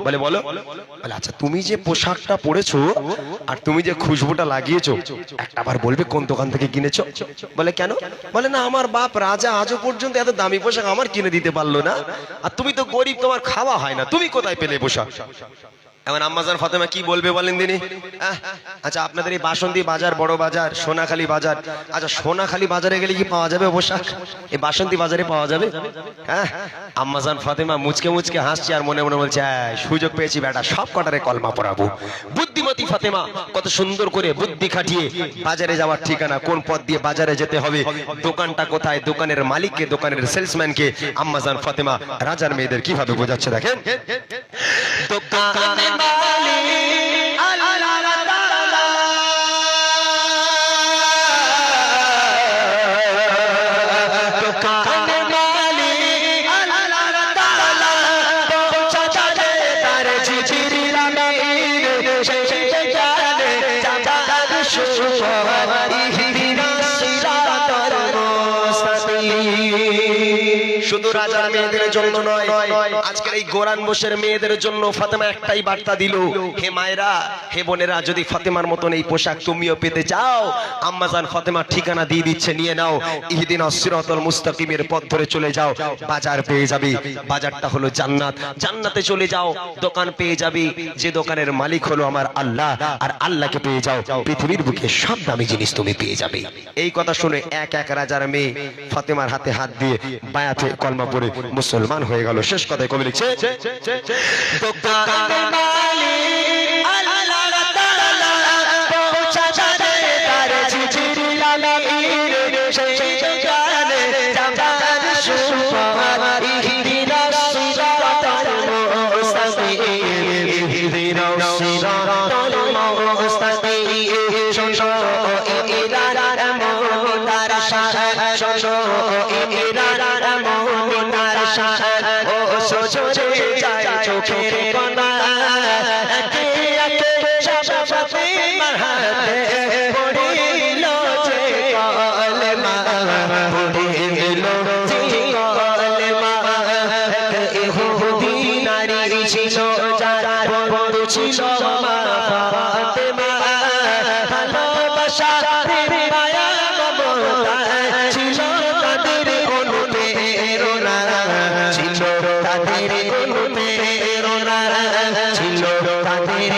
বলে বলো। বলে আচ্ছা তুমি যে পোশাকটা পরেছো আর তুমি যে খুশবুটা লাগিয়েছো একটাবার বলবে কোন দোকান থেকে কিনেছো? বলে কেন? বলে না আমার বাপ রাজা আজও পর্যন্ত এত দামি পোশাক আমার কিনে দিতে পারলো না, আর তুমি তো গরিব, তোমার খাওয়া হয় না, তুমি কোথায় পেলে পোশাক? এখন আম্মাজান ফাতেমা কি বলবে বলেন দিনি? আচ্ছা আপনাদের এই বাসন্তী বাজার, বড় বাজার, সোনাখালী বাজার, আচ্ছা সোনাখালী বাজারে গেলে কি পাওয়া যাবে পোশাক? এই বাসন্তী বাজারে পাওয়া যাবে? হ্যাঁ। আম্মাজান ফাতেমা মুচকে মুচকে হাসছে আর মনে মনে বলছে সুযোগ পেয়েছি বেটা, সব কটারে কলমা পড়াবো। বুদ্ধিমতী ফাতেমা কত সুন্দর করে বুদ্ধি খাটিয়ে বাজারে যাওয়ার ঠিকানা, কোন পথ দিয়ে বাজারে যেতে হবে, দোকানটা কোথায়, দোকানের মালিককে, দোকানের সেলসম্যানকে আম্মাজান ফাতেমা রাজার মেয়েদের কিভাবে বোঝাচ্ছে দেখেন। দোকানের মালিক আল্লাহ তাআলা, দোকানের মালিক আল্লাহ তাআলা, পৌঁছাতে তার জিজির আমিন সেই জানে জামাত সুবহান ইহদিনাস সিরাতাল মুস্তাকিম। শুধু রাজার মেয়েদের জন্য নয়, আজকের এই গোরান বসের মেয়েদের জন্য ফাতেমা একটাই বার্তা দিল, হে মায়েরা, হে বোনেরা, যদি ফাতেমার মতন এই পোশাক তুমিও পেতে চাও, আম্মাজান ফাতেমা ঠিকানা দিয়ে দিচ্ছে, নিয়ে নাও। ইহদিনাস সিরাতাল মুস্তাকিমের পথ ধরে চলে যাও, বাজার পেয়ে যাবে। বাজারটা হলো জান্নাত, জান্নাতে চলে যাও, দোকান পেয়ে যাবে, যে দোকানের মালিক হলো আমার আল্লাহ, আর আল্লাহকে পেয়ে যাও, পৃথিবীর বুকে সব দামি জিনিস তুমি পেয়ে যাবে। এই কথা শুনে এক এক রাজার মেয়ে ফাতেমার হাতে হাত দিয়ে বায়াতে কলমা পড়ে মুসলমান হয়ে গেল। শেষ কথায় কবি লিখছে, দোকানের মালিক আল্লাহ তাআলা, পৌঁছাতে তার জিজির আমিন সেই জানে জামাত সুবহান ইহদিনাস সিরাতাল মুস্তাকিম, ইহদিনাস সিরাতাল মুস্তাকিম। শোনো ইরার মোনার শাহ, শোনো ইরার মোনার শাহ, ও সজরে যায় চোখের কোনা, একে একে সব ফাতেমার হাতে পড়িল যে কলমা, পড়িল যে কলমা। এক ইহুদি নারী ছিল যার বন্ধু ছিল মা ফাতেমা, ভালোবাসা মায়া মমতা ছিল তাদের অনুপ্রেরণা, ছিল তাদের অনুপ্রেরণা, ছিল তাদের